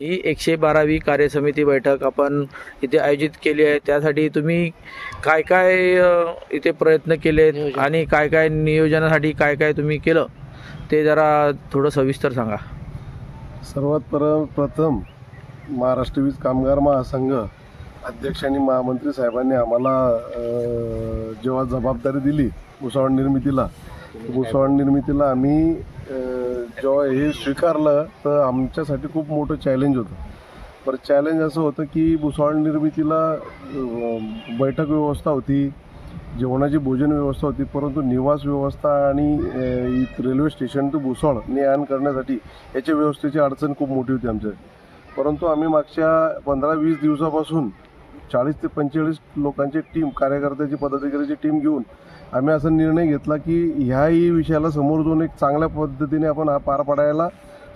ही 112वी कार्यसमिती बैठक आपण इथे आयोजित केली आहे। त्यासाठी तुम्ही काय काय इथे प्रयत्न केलेत आणि काय काय नियोजनासाठी काय काय तुम्ही केलं ते जरा थोडं सविस्तर सांगा। सर्वात प्रथम महाराष्ट्र वीज कामगार महासंघ अध्यक्षांनी महामंत्री साहेबांनी आम्हाला जेव्हा जबाबदारी दिली भुसावळ निर्मितीला आम्ही जेव्हा हे स्वीकारलं तर आमच्यासाठी खूप मोठं चॅलेंज होतं। पर चॅलेंज असं होतं की भुसावळ निर्मितीला बैठक व्यवस्था होती, जेवणाची भोजन व्यवस्था होती, परंतु निवास व्यवस्था आणि रेल्वे स्टेशन टू भुसावळ ने आण करण्यासाठी याच्या व्यवस्थेची अडचण खूप मोठी होती आमच्यासाठी। परंतु आम्ही मागच्या 15-20 दिवसापासून 40 ते 45 लोकांची टीम, कार्यकर्त्याची, पदाधिकाऱ्याची टीम घेऊन आम्ही असा निर्णय घेतला की ह्याही विषयाला समोर जाऊन एक चांगल्या पद्धतीने आपण पार पाडायला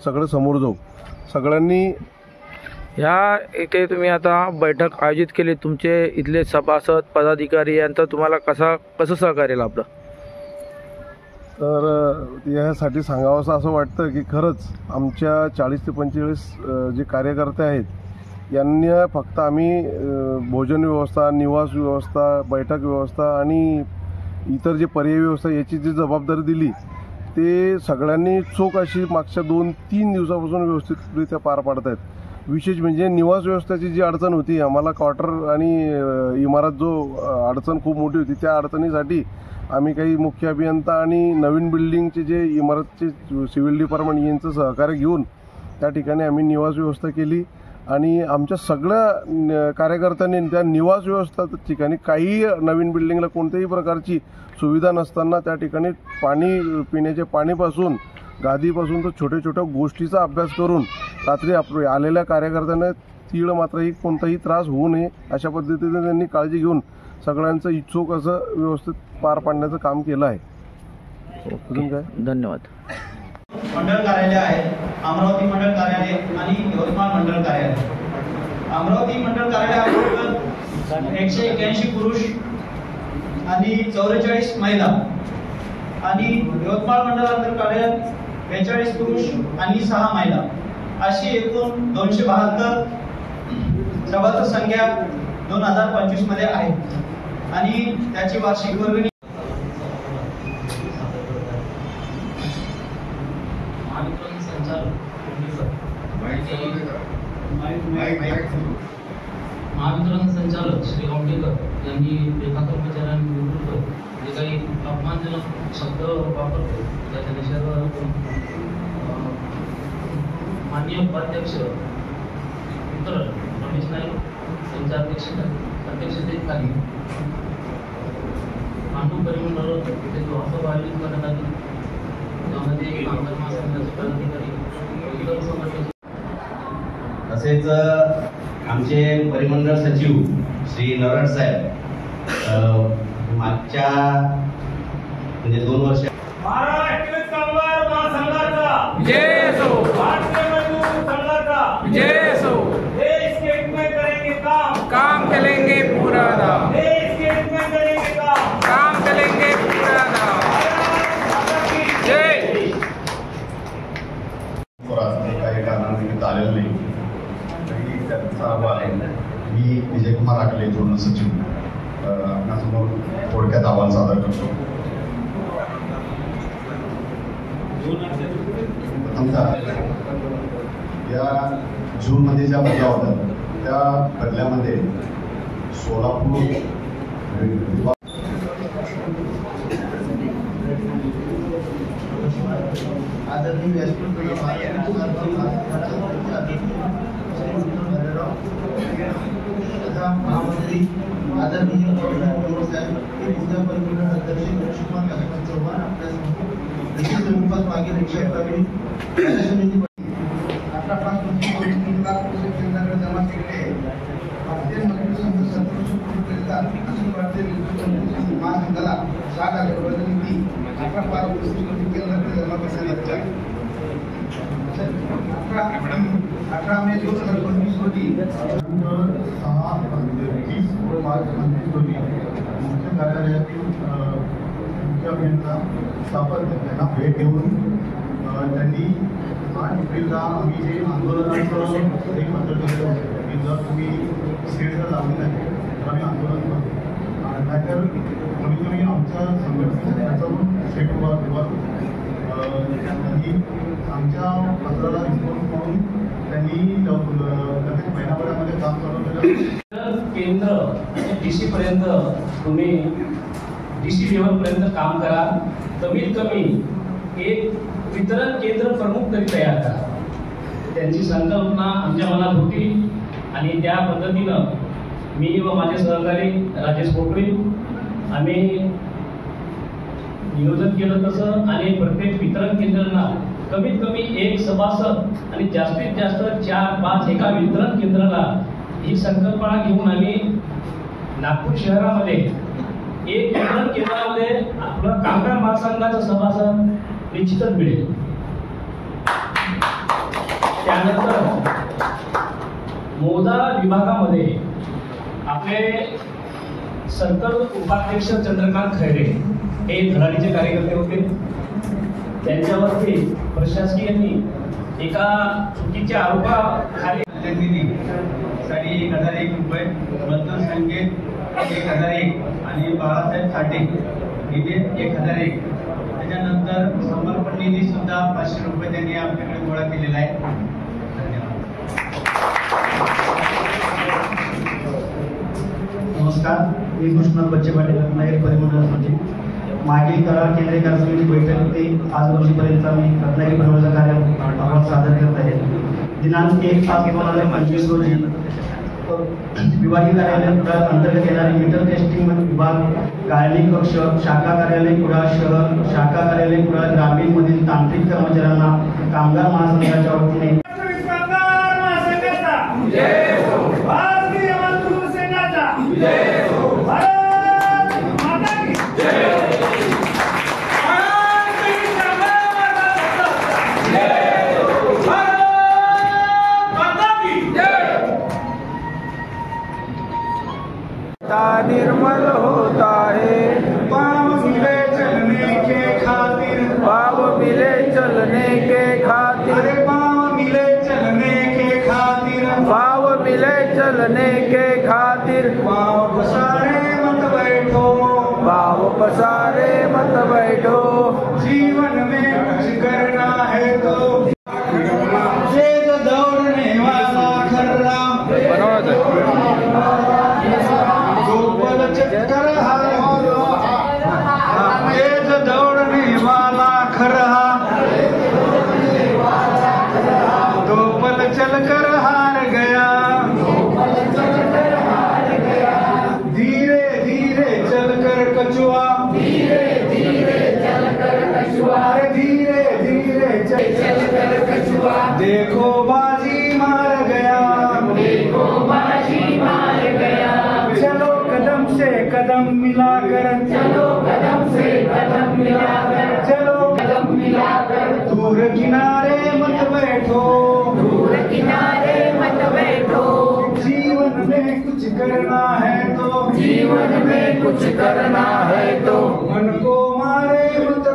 सगळं समोर जाऊ। सगळ्यांनी ह्या इथे तुम्ही आता बैठक आयोजित केली, तुमचे इथले सभासद पदाधिकारी यांचं तुम्हाला कसं सहकार्य लाभलं? तर यासाठी सांगावंसं असं वाटतं की खरंच आमच्या 40 ते 45 जे कार्यकर्ते आहेत यांनी फक्त आम्ही भोजन व्यवस्था, निवास व्यवस्था, बैठक व्यवस्था आणि इतर जे पर्यायी व्यवस्था याची जी जबाबदारी दिली ते सगळ्यांनी चोख अशी मागच्या 2-3 दिवसापासून व्यवस्थितरित्या पार पाडत आहेत। विशेष म्हणजे निवास व्यवस्थेची जी अडचण होती, आम्हाला क्वार्टर आणि इमारत जो अडचण खूप मोठी होती, त्या अडचणीसाठी आम्ही काही मुख्य अभियंता आणि नवीन बिल्डिंगचे जे इमारतचे सिव्हिल डिपार्टमेंट यांचं सहकार्य घेऊन त्या ठिकाणी आम्ही निवास व्यवस्था केली आणि आमच्या सगळ्या कार्यकर्त्यांनी त्या निवास व्यवस्था ठिकाणी काही नवीन बिल्डिंगला कोणत्याही प्रकारची सुविधा नसताना त्या ठिकाणी पाणी, पिण्याचे पाणीपासून गादीपासून तर छोट्या छोट्या गोष्टीचा अभ्यास करून रात्री आलेल्या कार्यकर्त्यांना तीळ मात्रही कोणताही त्रास होऊ नये अशा पद्धतीने त्यांनी काळजी घेऊन सगळ्यांचं इच्छुक असं व्यवस्थित पार पाडण्याचं काम केलं आहे। अजून काय? धन्यवाद। मंडळ कार्यालय आहे, अमरावती मंडळ कार्यालय आणि यवतमाळ मंडळ कार्यालय। अमरावती मंडळ कार्यालयात 181 पुरुष आणि 44 महिला आणि यवतमाळ मंडळ कार्यालयात 42 पुरुष आणि 6 महिला अशी एकूण 272 सभासद संख्या 2025 मध्ये आहे आणि त्याची वार्षिक वर्गणी महावितरण संचालक श्री औंडेकर यांनी एका कर्मचाऱ्यांविरुद्ध जे काही अपमानजनक शब्द वापरतो त्याच्या निषेधार्थ माननीय उपाध्यक्ष मित्र रमेश नाईक यांच्या अध्यक्षतेखाली पांडू परिमंडळ ते जो आयोजित करण्यात आली त्यामध्ये कामगार महासंघाचे पदाधिकारी इतर संघटनेचे तसेच आमचे परिमंडळ सचिव श्री नरड साहेब मागच्या म्हणजे 2 वर्ष महाराष्ट्र कामगार महासंघाचा जय असो, भारतीय मजदूर संघाचा जय असो। देश के हित में करेंगे काम करेंगे पूरा दाम, देश के हित में करेंगे काम करेंगे पूरा दाम। जय। काही कारणानिमित्त आलेलं नाही तरी त्यांचा अहवाल मी विजयकुमार आकले जोडणं सचिव आपणासमोर थोडक्यात अहवाल सादर करतो। प्रथमतः या जूनमध्ये ज्या बदल्या होत्या त्या बदल्यामध्ये सोलापूर आदरणीय महामंत्री आदरणीय उद्या परिमंडळ अध्यक्ष कुमार चव्हाण आपल्या स्वरूपात मागील 111वी समिती 18 लाख केंद्राकडे जमा केलेले भारतीय मजदूर संघ सरकारच्या अशी भारतीय महासंघाला 7 आठवड्यानिमित्त 18 केंद्राकडे जमा करण्यात आले। 18 मे 2025 रोजी 6 मार्च 25 रोजी मुख्य कार्यालयातील मुख्य अभियंता स्थापन यांना भेट देऊन त्यांनी 8 एकदा आम्ही जे आंदोलनाचं एक पत्र दिलेलं होतं की जर तुम्ही सीट जर लावली नाही तर आम्ही आंदोलन करतो. नाहीतर कमीत कमी आमच्या संघटनेच्या त्याच्यावरून सेट विभाग त्यांनी आमच्या पत्राला रिस्पॉन्स म्हणून त्यांनी लगेच महिनाभरामध्ये काम चालवलेलं. केंद्र DC पर्यंत तुम्ही DC लेवलपर्यंत काम करा. कमीत कमी एक वितरण केंद्र प्रमुख तरी तयार करा. त्यांची संकल्पना आमच्या मनात होती आणि त्या पद्धतीनं मी व माझे सहकारी राजेश पोटरे आम्ही नियोजन केलं तसं आणि प्रत्येक वितरण केंद्रांना कमीत कमी एक सभासद आणि जास्तीत जास्त 4-5 एका वितरण केंद्राला ही संकल्पना घेऊन आम्ही नागपूर शहरामध्ये एक वितरण केंद्रामध्ये आपलं कामगार महासंघाचं सभासद निश्चितच मिळेल. त्यानंतर मोदा विभागामध्ये आपले सर्कल उपाध्यक्ष चंद्रकांत खैरे हे धडाडीचे कार्यकर्ते होते. त्यांच्यावरती प्रशासकीयांनी एका चुकीच्या आरोपाखाली साठी 1001 रुपये, मतदारसंख्येत 1001 आणि बाळासाहेब साठे इथे 1001. त्याच्यानंतर समर्पण निधी सुद्धा 500 रुपये त्यांनी आपल्याकडे गोळा केलेला आहे. धन्यवाद. नमस्कार, मी कृष्ण बच्चे पाटील, रत्नागिरी परिमंडळ सचिव. मागील करार केंद्रीय कार्य समिती बैठक ते आज रोजीपर्यंत मी रत्नागिरी परिमंडळ कार्य अहवाल सादर करत आहे. दिनांक 1/5/2025 रोजी विभागीय कार्यालय अंतर्गत येणारे मीटर टेस्टिंग विभाग, गाळणी कक्ष, शाखा कार्यालय कुडाळ शहर, शाखा कार्यालय कुडाळ ग्रामीण मधील तांत्रिक कर्मचाऱ्यांना कामगार महासंघाच्या वतीने निर्मल होता है पाँव मिले चलने के खातिर, पाव मिले चलने के खातिर, अरे पाँव मिले चलने के खातिर, पाव मिले चलने के खातिर, पाँव पसारे मत बैठो, पाव पसारे मत बैठो, जीवन में कुछ करना है तो तेज दौड़ने वाला खर्रा, गोपल चक्कर तेज दौड़ने वाला खर्रा, दो पल चलकर हार गया, धीरे धीरे चलकर कछुआ, धीरे धीरे चलकर कछुआ, देखो बाजी मार गया, चलो कदम से कदम मिलाकर, चलो दूर किनारे मत बैठो, जीवन में कुछ करना है तो, मन को मारे मत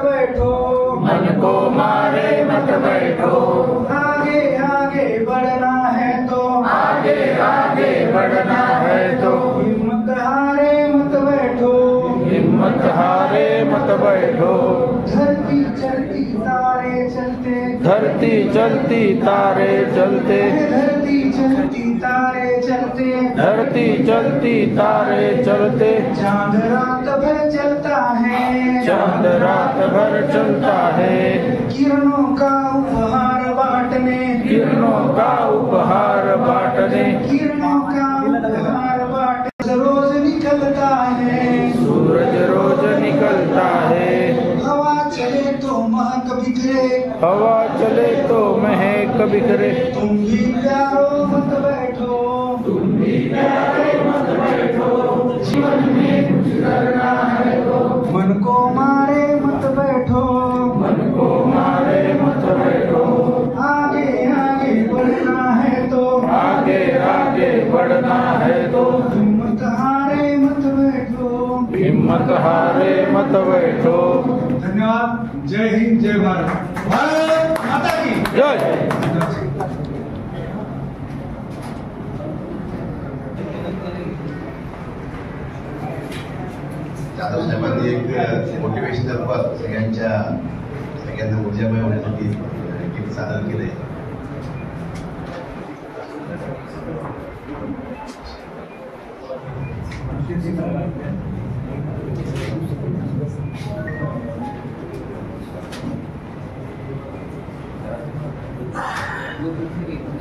बैठो, आगे आगे बढ़ना है तो, हिम्मत हारे मत बैठो, धरती चलती तारे चलते, चांद रात भर चलता है, किरणों का उपहार बांटने, रोज निकलता है, सूरज रोज निकलता है, हवा चले तो महक बिखरे, तुम भी प्यारो मत बैठो, जीवन में कुछ करना है तो, मन को मारे मत बैठो, आगे आगे बढ़ना है तो, हिम्मत हारे मत बैठो. धन्यवाद. जय हिंद, जय भारत. भारत माता की जय. आमच्या सगळ्यांना ऊर्जामय होण्यासाठी गीत सादर केलंय.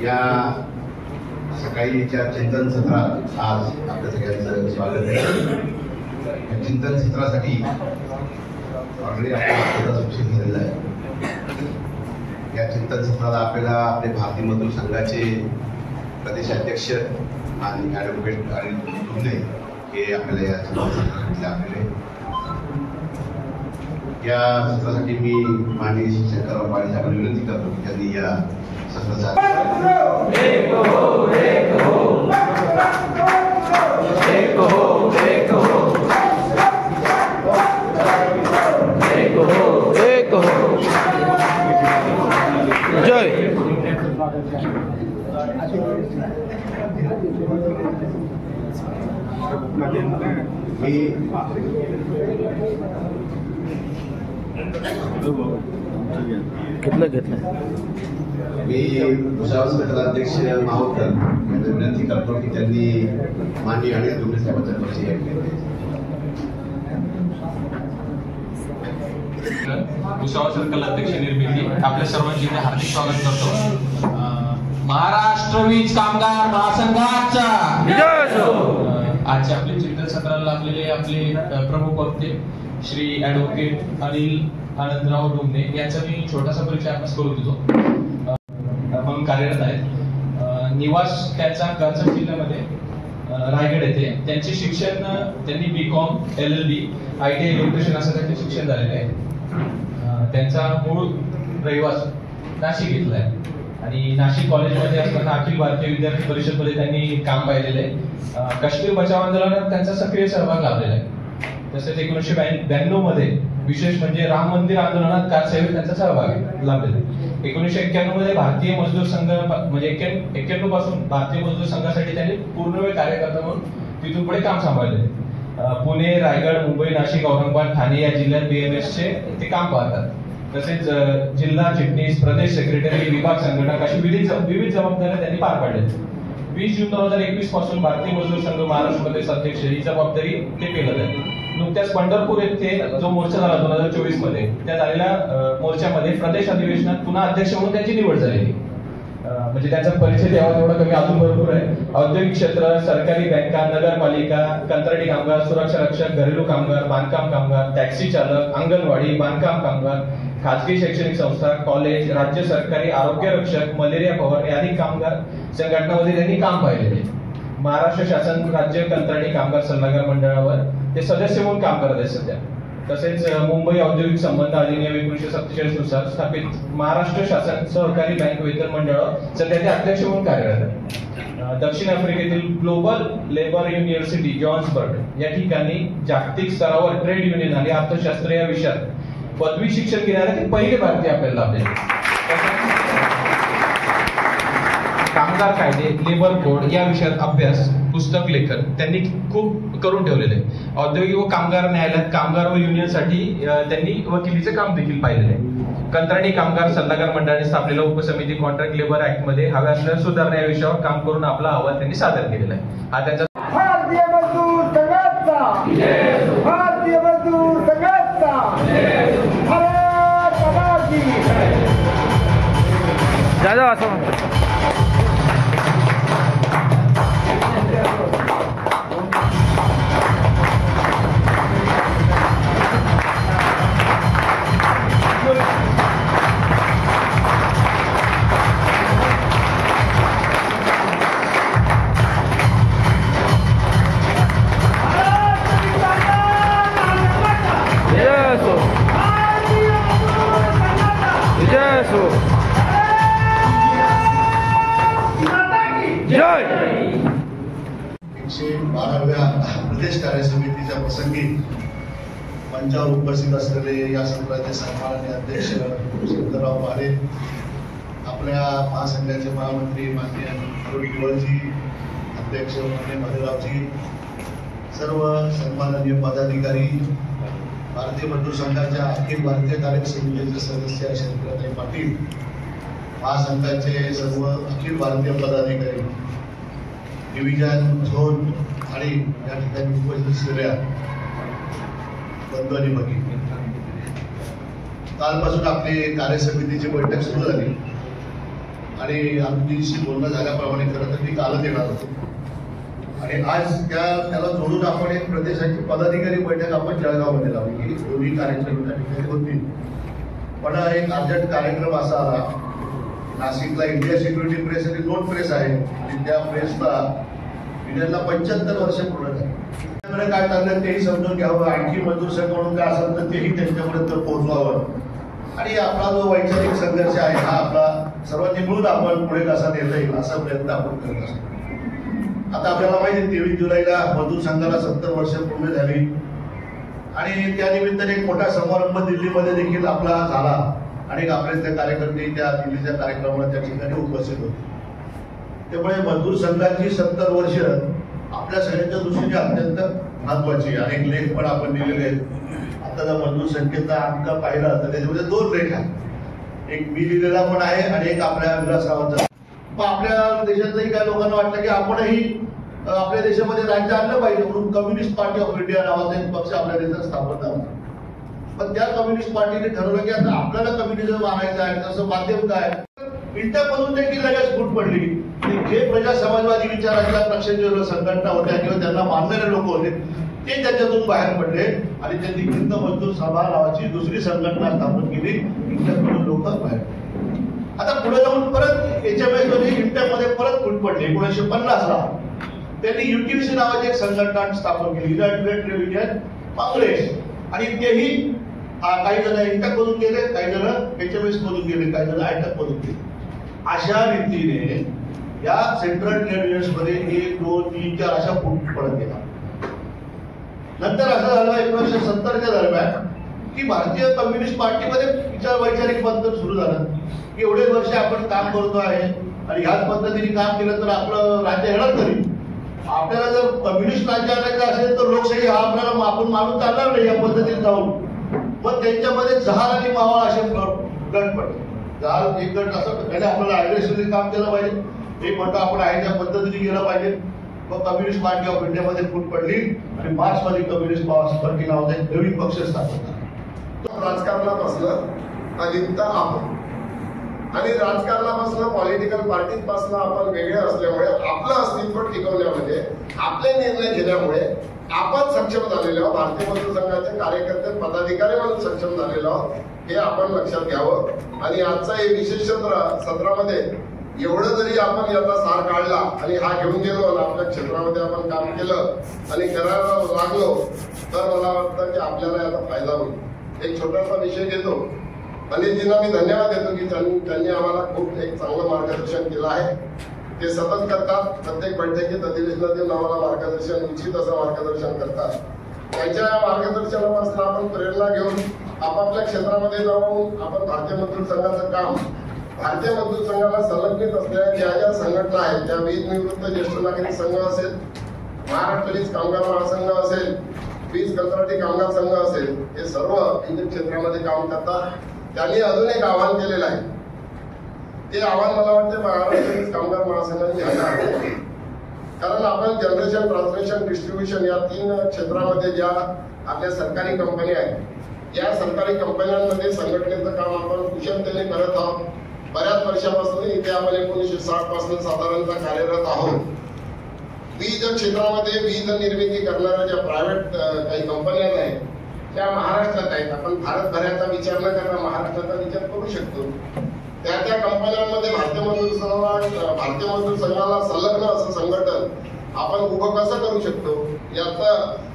या सकाळीच्या चिंतन सत्रात आज आपल्या सगळ्यांचं स्वागत आहे. या चिंतन सत्रासाठी ऑलरेडी आपला सूचित झालेला आहे. या चिंतन सत्राला आपल्याला आपले भारतीय मजदूर संघाचे प्रदेशाध्यक्ष आणि ॲडव्होकेट अनिल टुमणे हे आपल्याला या चिंतन सत्रासाठी लाभलेले. या सत्रासाठी मी माननीय शंकरराव पाटील साहेबांना विनंती करतो की त्यांनी या सत्राचा जय घेतलं मी भुसावळ संघाध्यक्ष माहोदकर यांना विनंती करतो की त्यांनी माननीय अनिल टुमणे साहेबांचा परिचय केला. भुसावळ सर्कल अध्यक्ष निर्मिती आपल्या सर्वांचे हार्दिक स्वागत करतो. महाराष्ट्र वीज कामगार महासंघाचा आजच्या आपले चिंतन सत्राला लागलेले आपले प्रमुख वक्ते श्री ॲडव्होकेट अनिल आनंदराव टुमणे यांचा मी छोटासा परिचय आपणास करून देतो. म्हणून कार्यरत आहेत. निवास त्यांचा कर्जत जिल्ह्यामध्ये रायगड येथे. त्यांचे शिक्षण त्यांनी BCom LLB ITI इलेक्ट्रिशियन असं त्यांचे शिक्षण झालेले आहे. त्यांचा मूळ रहिवास नाशिक इथला आहे आणि नाशिक कॉलेजमध्ये असताना अखिल भारतीय विद्यार्थी परिषदमध्ये त्यांनी काम पाहिलेलं आहे. काश्मीर बचाव आंदोलनात त्यांचा सक्रिय सहभाग लाभलेला आहे. तसेच 1992 मध्ये विशेष म्हणजे राम मंदिर आंदोलनात कारसेवेत त्यांचा सहभाग लाभलेला आहे. 1991 मध्ये भारतीय मजदूर संघ म्हणजे 91 पासून भारतीय मजदूर संघासाठी त्यांनी पूर्णवेळ कार्यकर्ता म्हणून तिथून पुढे काम सांभाळले. पुणे, रायगड, मुंबई, नाशिक, औरंगाबाद, ठाणे या जिल्ह्यात BMS चे ते काम पाहतात. तसेच जिल्हा चिटणीस, प्रदेश सेक्रेटरी, विभाग संघटक अशी विविध जबाबदाऱ्या त्यांनी पार पाडल्या. 20 जून 2021 पासून भारतीय मजदूर संघ महाराष्ट्र प्रदेश अध्यक्ष ही जबाबदारी ते पेलत आहेत. नुकत्याच पंढरपूर येथे जो मोर्चा झाला 2024 मध्ये त्या झालेल्या मोर्चामध्ये प्रदेश अधिवेशनात पुन्हा अध्यक्ष म्हणून त्यांची निवड झालेली. म्हणजे त्यांचा परिचय द्यावा तेवढा कमी, अजून भरपूर आहे. औद्योगिक क्षेत्र, सरकारी बँका, नगरपालिका, कंत्राटी कामगार, सुरक्षा रक्षक, घरेलू कामगार, बांधकाम कामगार, टॅक्सी चालक, अंगणवाडी, बांधकाम कामगार, खाजगी शैक्षणिक संस्था, कॉलेज, राज्य सरकारी आरोग्य रक्षक, मलेरिया फवारणी आदी कामगार संघटनांमध्ये त्यांनी काम पाहिलेले. महाराष्ट्र शासन राज्य कंत्राटी कामगार सल्लागार मंडळावर ते सदस्य म्हणून काम करत आहेत सध्या. तसेच मुंबई औद्योगिक संबंध अधिनियम 1947 नुसार स्थापित महाराष्ट्र शासन सहकारी बँक वेतन मंडळ सध्या ते अध्यक्ष म्हणून कार्यरत आहेत. दक्षिण आफ्रिकेतील ग्लोबल लेबर युनिव्हर्सिटी जॉन्सबर्ग या ठिकाणी जागतिक स्तरावर ट्रेड युनियन आणि अर्थशास्त्र या विषयात पदवी शिक्षण घेणारे ते पहिले भारतीय आपल्याला लाभले. कामगार कायदे, लेबर कोड या विषयात अभ्यास, पुस्तक लेखन त्यांनी खूप करून ठेवलेले आहे. औद्योगिक व कामगार न्यायालयात कामगार व युनियनसाठी त्यांनी वकिलीचे काम देखील पाहिलेले आहे. कंत्राटी कामगार सल्लागार मंडळाने स्थापलेल्या उपसमिती कॉन्ट्रॅक्ट लेबर ऍक्ट मध्ये हव्या असलेल्या सुधारणा या विषयावर काम करून आपला अहवाल त्यांनी सादर केलेला आहे. हा त्यांचा भारतीय मजदूर संघाचा भारतीय मजदूर संघाचा भारत माता की दादा असं म्हणतो. जय 112व्या प्रदेश कार्य समितीच्या प्रसंगी मंचावर उपस्थित असलेले या सत्राचे सन्माननीय अध्यक्ष शंकरराव पाटील, आपल्या महासंघाचे महामंत्री माननीय अरुण अध्यक्ष माननीय मधुरावजी, सर्व सन्माननीय पदाधिकारी, भारतीय मजदूर संघाच्या अखिल भारतीय कार्यक समितीचे सदस्य शंकरताई पाटील, महासंघाचे सर्व अखिल भारतीय पदाधिकारी, डिव्हिजन, झोन आणि या ठिकाणी उपस्थित असलेल्या बंधू आणि भगिनी, कालपासून आपली कार्यसमितीची बैठक सुरू झाली आणि आमच्याशी बोलणं झाल्याप्रमाणे खरं तर मी कालच येणार होतो आणि आज त्याला जोडून आपण एक प्रदेशाची पदाधिकारी बैठक आपण जळगावमध्ये लावली की दोन्ही कार्यक्रम त्या ठिकाणी होतील. पण एक अर्जंट कार्यक्रम असा आला, नाशिकला इंडिया सिक्युरिटी प्रेस आणि नोट प्रेस आहे आणि त्या प्रेसला इंडियाला 75 वर्ष पूर्ण झाली. काय चाललं तेही समजून घ्यावं, आणखी मजदूर संघ म्हणून काय असेल तर तेही त्यांच्यापर्यंत पोहोचवावं आणि आपला जो वैचारिक संघर्ष आहे हा आपला सर्वांनी मिळून आपण पुढे कसा नेता येईल असा प्रयत्न आपण करत असतो. आता आपल्याला माहिती 23 जुलैला मजदूर संघाला 70 वर्ष पूर्ण झाली आणि त्यानिमित्ताने एक मोठा समारंभ दिल्लीमध्ये देखील आपला झाला. अनेक आपले कार्यकर्ते त्या दिल्लीच्या कार्यक्रमाला त्या ठिकाणी उपस्थित होते. त्यामुळे मजदूर संघाची 70 वर्ष आपल्या सगळ्यांच्या दृष्टीने अत्यंत महत्वाची. अनेक लेख पण आपण दिलेले आहेत. आता जर मजदूर संख्येचा अंक पाहिला तर त्याच्यामध्ये 2 लेख आहेत, एक मी लिहिलेला पण आहे आणि एक आपल्या विलासरावांचा. आपल्या देशातही काही लोकांना वाटतं की आपणही आपल्या देशामध्ये राज्य आणलं पाहिजे म्हणून कम्युनिस्ट पार्टी ऑफ इंडिया नावाचा एक पक्ष आपल्या देशात स्थापन झाला. पण त्या कम्युनिस्ट पार्टीने ठरवलं की आता आपल्याला कम्युनिझम आणायचं आहे, तसं माध्यम काय इंटरमधून देखील लगेच फूट पडली. जे प्रजा समाजवादी विचाराच्या पक्षाच्या संघटना होत्या किंवा त्यांना मानणारे लोक होते ते त्याच्यातून बाहेर पडले आणि त्यांनी हिंद मजदूर सभा नावाची दुसरी संघटना स्थापन केली. इंटरमधून लोक बाहेर. आता पुढे जाऊन परत HMS मध्ये इंटरमध्ये परत फूट पडली. 1950ला त्यांनी UTC नावाची एक संघटना स्थापन केली, युनायटेड ट्रेड युनियन काँग्रेस, आणि तेही काही जण इंटक मधून गेले, काही जण HMS मधून गेले, काही जण आयटक मधून गेले. अशा रीतीने या सेंट्रल ट्रेड युनियन्स मध्ये 1, 2, 3, 4 अशा फूट पडत गेला. नंतर असं झालं 1970च्या दरम्यान की भारतीय कम्युनिस्ट पार्टीमध्ये विचार वैचारिक बंधन सुरू झालं की एवढे वर्ष आपण काम करतो आहे आणि ह्याच पद्धतीने काम केलं तर आपलं राज्य येणार तरी. आपल्याला जर कम्युनिस्ट राज्य आणायचं असेल तर लोकशाही हा आपल्याला आपण मानून चालणार नाही या पद्धतीने जाऊन. मग त्यांच्यामध्ये जहाल आणि मावळ असे गट पडले. जहाल एक गट असं त्याने आपल्याला अग्रेसिव्हली काम केलं पाहिजे, एक म्हणतो आपण आहे त्या पद्धतीने गेलं पाहिजे. मग कम्युनिस्ट पार्टी ऑफ इंडियामध्ये फूट पडली आणि मार्क्सवादी कम्युनिस्ट पार्टी नावाचा एक नवीन पक्ष स्थापन झाला. राजकारणापासून अलिप्त आहोत आणि राजकारणापासून पॉलिटिकल पार्टीपासून आपण वेगळे असल्यामुळे आपलं अस्तित्व टिकवण्यामध्ये आपले निर्णय घेण्यामुळे आपण सक्षम झालेलो आहोत. भारतीय मजदूर संघाचे कार्यकर्ते पदाधिकारी म्हणून सक्षम झालेलो आहोत हे आपण लक्षात घ्यावं. आणि आजचा हे विशेष सत्रामध्ये एवढं जरी आपण याचा सार काढला आणि हा घेऊन गेलो आणि आपल्या क्षेत्रामध्ये आपण काम केलं आणि करायला लागलो तर मला वाटतं की आपल्याला याचा फायदा होईल. एक छोटासा विषय घेतो. अनिलजींना मी धन्यवाद देतो की त्यांनी आम्हाला खूप एक चांगलं मार्गदर्शन केलं आहे. ते सतत करतात, प्रत्येक बैठकीत अधिवेशनातील आम्हाला मार्गदर्शन निश्चित असं मार्गदर्शन करतात. त्यांच्या मार्गदर्शनापासून आपण प्रेरणा घेऊन आपापल्या क्षेत्रामध्ये जाऊन आपण भारतीय मजदूर संघाचं काम, भारतीय मजदूर संघाला संलग्नित असलेल्या ज्या ज्या संघटना आहेत त्या वीज निवृत्त ज्येष्ठ नागरिक संघ असेल, महाराष्ट्र वीज कामगार महासंघ असेल, वीज कंत्राटी कामगार संघ असेल, हे सर्व विविध क्षेत्रामध्ये काम करतात. त्यांनी अजून एक आवाहन केलेलं आहे. ते आव्हान मला वाटतं महाराष्ट्र वीज कामगार महासंघाने घ्यायला हवं. कारण आपण जनरेशन, ट्रान्समिशन, डिस्ट्रीब्युशन या 3 क्षेत्रामध्ये ज्या आपल्या सरकारी कंपन्या आहेत या सरकारी कंपन्यांमध्ये संघटनेचं काम आपण कुशलतेने करत आहोत. बऱ्याच वर्षापासून इथे आपण 1960 पासून साधारणतः कार्यरत आहोत. वीज क्षेत्रामध्ये वीज निर्मिती करणाऱ्या ज्या प्रायव्हेट काही कंपन्या आहेत त्या महाराष्ट्रात आहेत. आपण भारतभराचा विचार न करता महाराष्ट्राचा विचार करू शकतो. त्या कंपन्यांमध्ये भारतीय मजदूर संघाला संलग्न असं संघटन आपण उभं कसं करू शकतो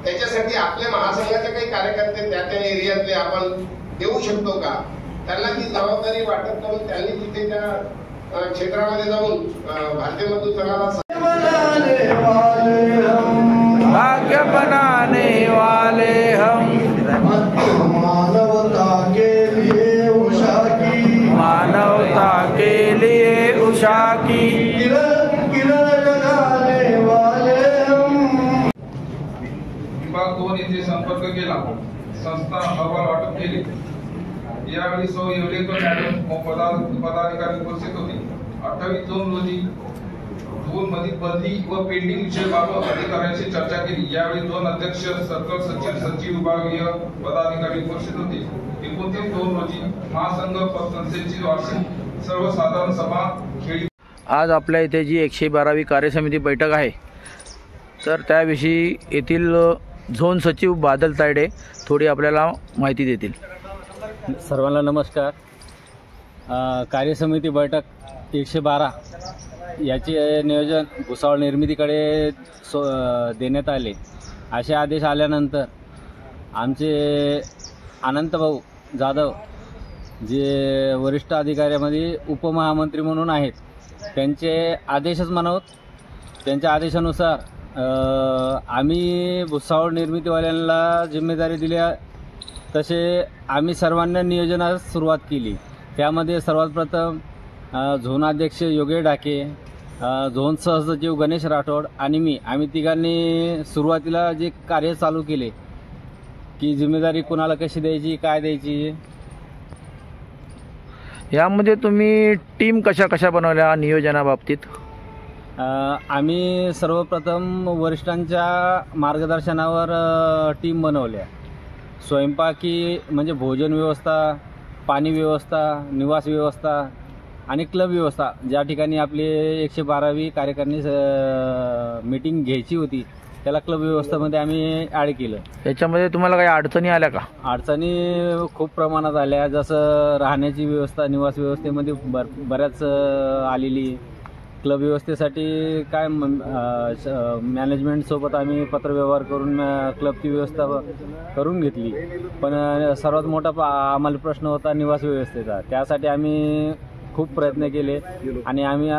त्याच्यासाठी आपल्या महासंघाचे काही कार्यकर्ते त्या एरियातले आपण देऊ शकतो का, त्यांना ती जबाबदारी वाटप करून त्यांनी तिथे त्या क्षेत्रामध्ये जाऊन भारतीय मजदूर संघाला भाग्य बनाने वाले हम, मानवता के लिए उषा की, मानवता के लिए उषा की, किरण जगाने वाले हम. विभाग 2 येथे संपर्क केला. संस्था अहवाल वाटप केले। यावेळी सौ येवलेकर मॅडम पदाधिकारी उपस्थित होते। 28/2 रोजी 2 मधील बदली व पेंडिंग विषयाबाबत अधिकाऱ्यांशी चर्चा केली। यावेळी 2 अध्यक्ष, सर्कल सचिव, सचिव विभागीय पदाधिकारी उपस्थित होते। 29/2 रोजी महासंघ पतसंस्थेची वार्षिक सर्वसाधारण सभा खेळी। आज आपल्या इथे जी 112वी कार्यसमिती बैठक आहे, तर त्याविषयी येथील झोन सचिव बादल तायडे थोडी आपल्याला माहिती देतील। सर्वांना नमस्कार। कार्यसमिती बैठक 112 याचे नियोजन भुसावळ निर्मितीकडे देण्यात आले। असे आदेश आल्यानंतर आमचे अनंतभाऊ जाधव जे वरिष्ठ अधिकाऱ्यामध्ये उपमहामंत्री म्हणून आहेत, त्यांचे आदेशच म्हणावत, त्यांच्या आदेशानुसार आम्ही भुसावळ निर्मितीवाल्यांना जिम्मेदारी दिल्या तसे आम्ही सर्वांना नियोजनास सुरुवात केली। त्यामध्ये सर्वात प्रथम झोनाध्यक्ष योगेश ढाके, झोन सहसचिव गणेश राठोड आणि आम्ही तिघांनी सुरुवातीला जे कार्य चालू केले की जिम्मेदारी कोणाला कशी द्यायची, काय द्यायची। यामध्ये तुम्ही टीम कशा कशा बनवल्या नियोजनाबाबतीत? आम्ही सर्वप्रथम वरिष्ठांच्या मार्गदर्शनावर टीम बनवल्या। स्वयंपाकी म्हणजे भोजन व्यवस्था, पाणी व्यवस्था, निवास व्यवस्था आणि क्लब व्यवस्था, ज्या ठिकाणी आपली 112वी कार्यकारिणी मीटिंग घ्यायची होती त्याला क्लब व्यवस्थेमध्ये आम्ही ॲड केलं। याच्यामध्ये तुम्हाला काही अडचणी आल्या का? अडचणी खूप प्रमाणात आल्या, जसं राहण्याची व्यवस्था, निवास व्यवस्थेमध्ये बऱ्याच आलेली। क्लब व्यवस्थेसाठी काय मॅनेजमेंटसोबत आम्ही पत्रव्यवहार करून क्लबची व्यवस्था करून घेतली, पण सर्वात मोठा आम्हाला प्रश्न होता निवास व्यवस्थेचा। त्यासाठी आम्ही खूप प्रयत्न केले आणि आम्ही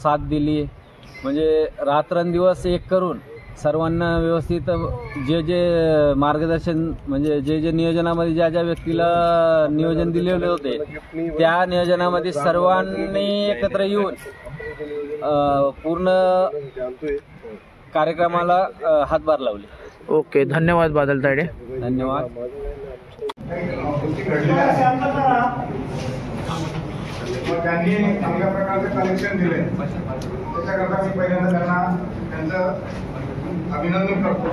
साथ दिली, म्हणजे रात्रंदिवस एक करून सर्वांना व्यवस्थित जे जे मार्गदर्शन म्हणजे जे जे नियोजनामध्ये ज्या ज्या व्यक्तीला नियोजन दिलेले होते त्या नियोजनामध्ये सर्वांनी एकत्र येऊन पूर्ण कार्यक्रमाला हातभार लावले। ओके, धन्यवाद बादल तायडे। धन्यवाद। त्यांनी चांगल्या प्रकारचं कलेक्शन दिले, त्याच्याकरता मी पहिल्यांदा त्यांचं अभिनंदन करतो।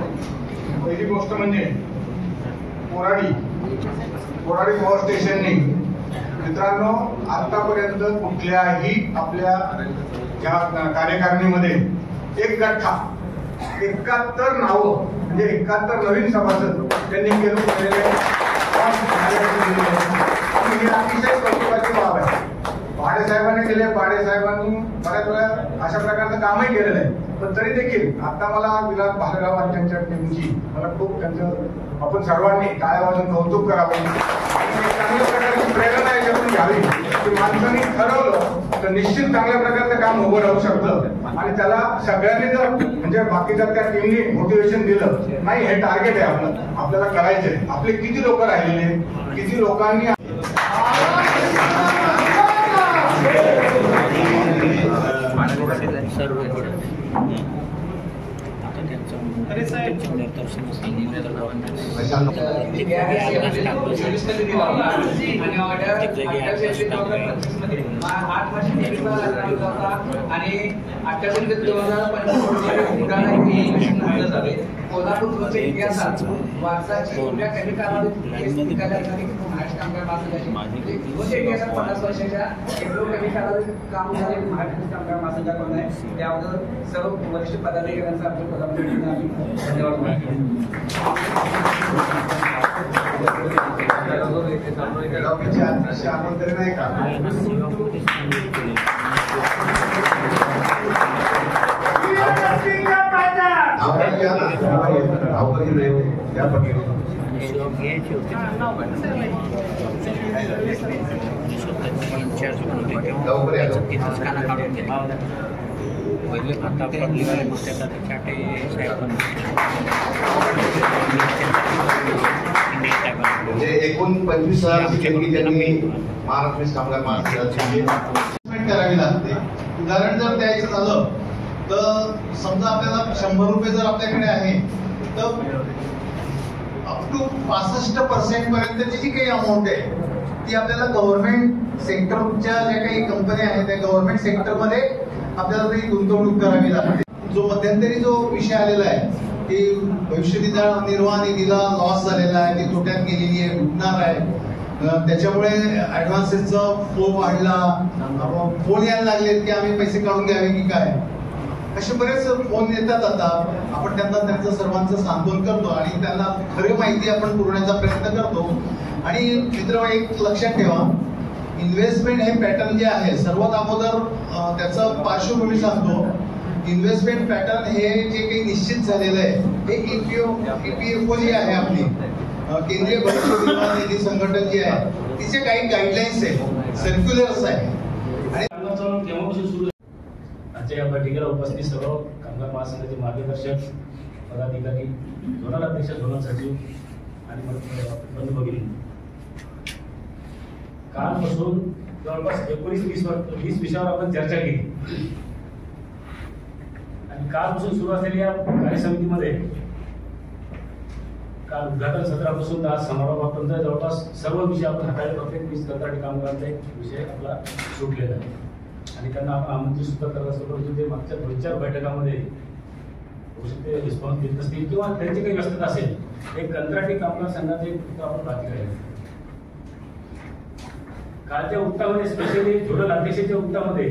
पहिली गोष्ट म्हणजे कोराडी पॉवर स्टेशनने, मित्रांनो, आतापर्यंत कुठल्याही आपल्या ज्या कार्यकारिणीमध्ये एक गठ्ठा 71 नावं म्हणजे 71 नवीन सभासद त्यांनी केलेले अतिशय कौतुकाची बाब आहे। पाडे साहेबांनी केले, पाडे साहेबांनी बऱ्याच वेळा अशा प्रकारचं कामही केलेलं आहे, पण तरी देखील आता मला विलास भालेराव आणि त्यांच्या टीमची मला खूप त्यांचं आपण सर्वांनी टाळ्या वाजून कौतुक करावं आणि चांगल्या प्रकारची प्रेरणा याच्यातून घ्यावी की माणसांनी ठरवलं तर निश्चित चांगल्या प्रकारचं काम उभं राहू शकतं आणि त्याला सगळ्यांनी जर म्हणजे बाकीच्या त्या टीमनी मोटिवेशन दिलं, नाही हे टार्गेट आहे आपलं, आपल्याला करायचंय, आपले किती लोक राहिलेले, किती लोकांनी अरे साहेब कोल्हापूरच्या इतिहासात वारसाची मोठ्या कमी कालावधीत इतिहासात 50 वर्षाच्या एकदम कमी कालावधीत काम झाले महाराष्ट्र कामगार महासंघाकडून आहे। त्याबद्दल सर्व वरिष्ठ पदाधिकाऱ्यांचा आमच्या कोल्हापूरमध्ये आम्ही धन्यवाद म्हणजे एकूण 25,000 त्यांनी महाराष्ट्र कामगार महासंघाची करावी लागते। उदाहरण जर द्यायचं झालं तर समजा आपल्याला 100 रुपये जर आपल्याकडे आहे तर अप टू 65% पर्यंतची जी काही अमाऊंट आहे ती आपल्याला गव्हर्नमेंट सेक्टरच्या ज्या काही कंपन्या आहेत त्या गव्हर्नमेंट सेक्टरमध्ये आपल्याला ती गुंतवणूक करावी लागते. जो मध्यंतरी जो विषय आलेला आहे की भविष्य निर्वाह निधीला लॉस झालेला आहे, ती तोट्यात गेलेली आहे, डुबणार आहे, त्याच्यामुळे ऍडव्हान्सेसचा फ्लो वाढला, फोन यायला लागलेत की आम्ही पैसे काढून द्यावे की काय, असे बरेच फोन येतात. आता आपण त्यांचं सर्वांचं सांत्वन करतो आणि त्यांना खरी माहिती आपण पुरवण्याचा प्रयत्न करतो. आणि मित्र एक लक्षात ठेवा, इन्व्हेस्टमेंट हे पॅटर्न जे आहे सर्वात अगोदर त्याचं पार्श्वभूमी सांगतो. इन्व्हेस्टमेंट पॅटर्न हे जे काही निश्चित झालेलं आहे हे EPFO जी आहे आपली केंद्रीय भविष्य निर्वाह निधी संघटन जी आहे तिचे काही गाईडलाईन्स आहे, सर्क्युलर्स आहे. आणि केव्हापासून सुरू आजच्या या बैठकीला उपस्थित सर्व कामगार महासंघाचे मार्गदर्शक पदाधिकारी, झोनल अध्यक्ष, झोनल सचिव आणि बंधू भगिनी, कालपासून जवळपास 19-20 विषयावर आपण चर्चा केली आणि कालपासून सुरू असलेल्या कार्यसमितीमध्ये काल उद्घाटन सत्रापासून आज समारोहापर्यंत जवळपास सर्व विषय आपण हाताळले. प्रत्येक 20 कंत्राटी कामगारांचा एक विषय आपला सुटलेला आहे आणि त्यांना आपण आमंत्रित सुद्धा करत असतो. परंतु ते मागच्या 2-4 बैठकामध्ये ते रिस्पॉन्स देत असतील किंवा त्यांची काही व्यस्तता असेल. एक कंत्राटी कामगार संघाचे आपण बाकी करायचं. कालच्या वृत्तामध्ये स्पेशली झोनल अध्यक्षाच्या वृत्तामध्ये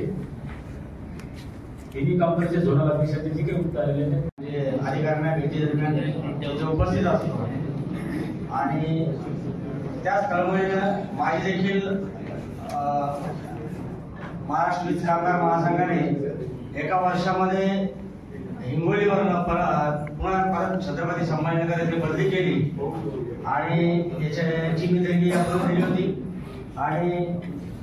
तिन्ही कामगारच्या झोनल अध्यक्षाचे जे काही वृत्त आलेले आहेत अधिकाऱ्यांना भेटी दरम्यान ते उपस्थित असतो आणि त्याच क्रमाने माझी देखील महाराष्ट्र वीज कामगार महासंघाने एका वर्षामध्ये हिंगोलीवरून पुन्हा परत छत्रपती संभाजीनगर येथे बदली केली आणि याची मी देणगी आपण दिली होती. आणि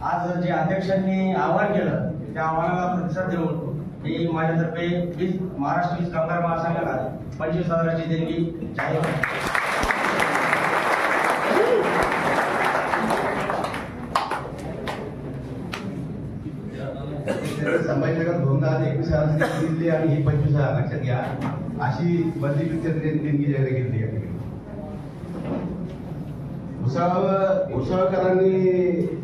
आज जे अध्यक्षांनी आवाहन केलं त्या आव्हानाला प्रतिसाद देऊन मी माझ्यातर्फे महाराष्ट्र वीज कामगार महासंघाला 25,000ची देणगी जाहीर संभाजीनगर 2,021 दिली आणि ही 25,000 लक्षात घ्या अशी बदली देणगी जाहीर केली आहे. भुसावळकरांनी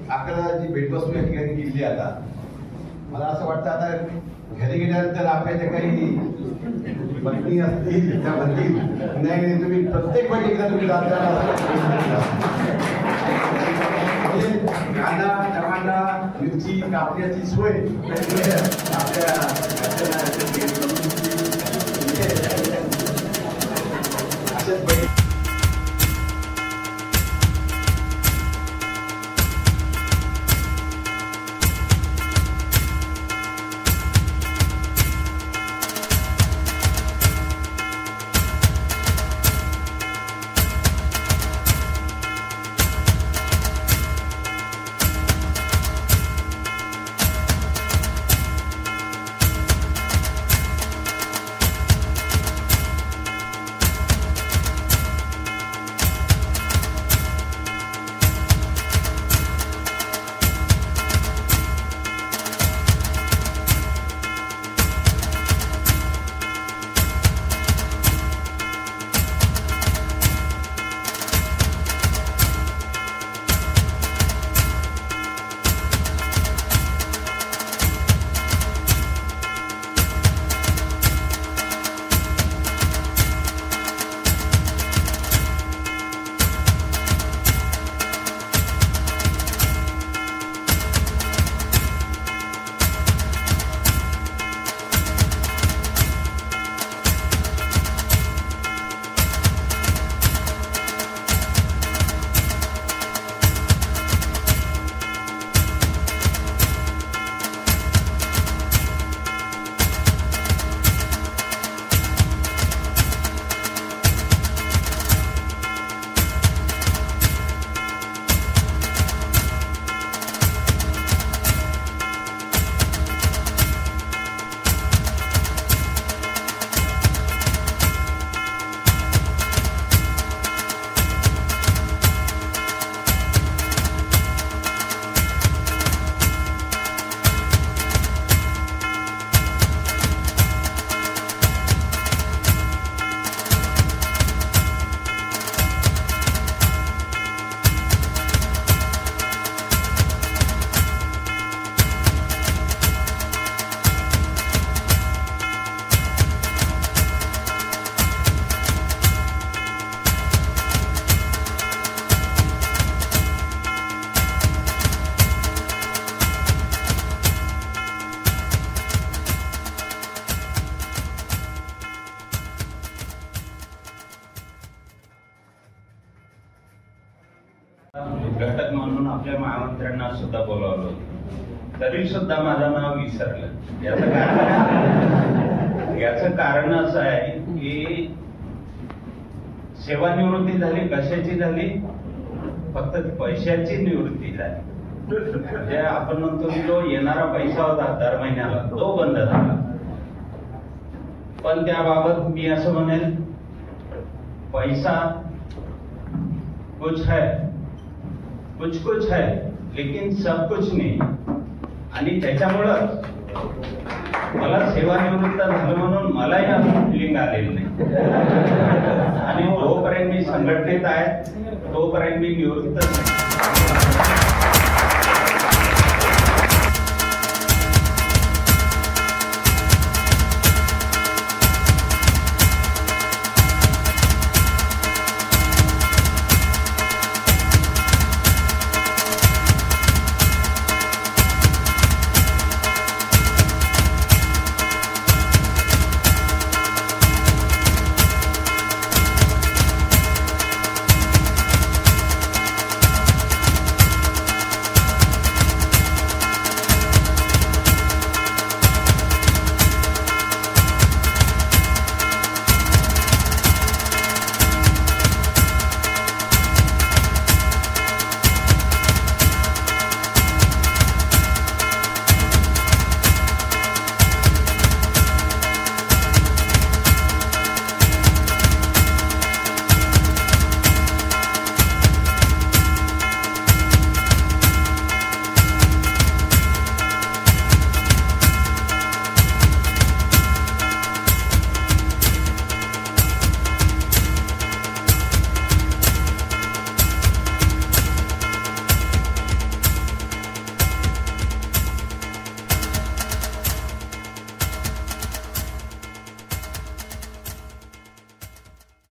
आपल्याला जी भेटवस्तू या ठिकाणी केली आता मला असं वाटतं आता घरी गेल्यानंतर आपल्या काही पत्नी असतील त्या म्हणतील नाही तुम्ही प्रत्येक बैठकीला तुम्ही कांदा टमाटा मिरची कापण्याची सोय आपल्या मंत्र्यांना सुद्धा बोलावलं होतं, तरी सुद्धा माझं नाव विसरलं. याचं कारण असं आहे की सेवानिवृत्ती झाली, कशाची झाली? फक्त पैशाची निवृत्ती झाली. म्हणजे आपण म्हणतो की जो येणारा पैसा होता दर महिन्याला तो बंद झाला. पण त्याबाबत मी असं म्हणेल, पैसा कुछ है, कुछ है, लेकिन सब कुछ नहीं. आणि त्याच्यामुळं मला सेवानिवृत्त झालं म्हणून मलाही असं फिलिंग आलेलं नाही. आणि जोपर्यंत मी संघटनेत आहे तोपर्यंत मी निवृत्त नाही.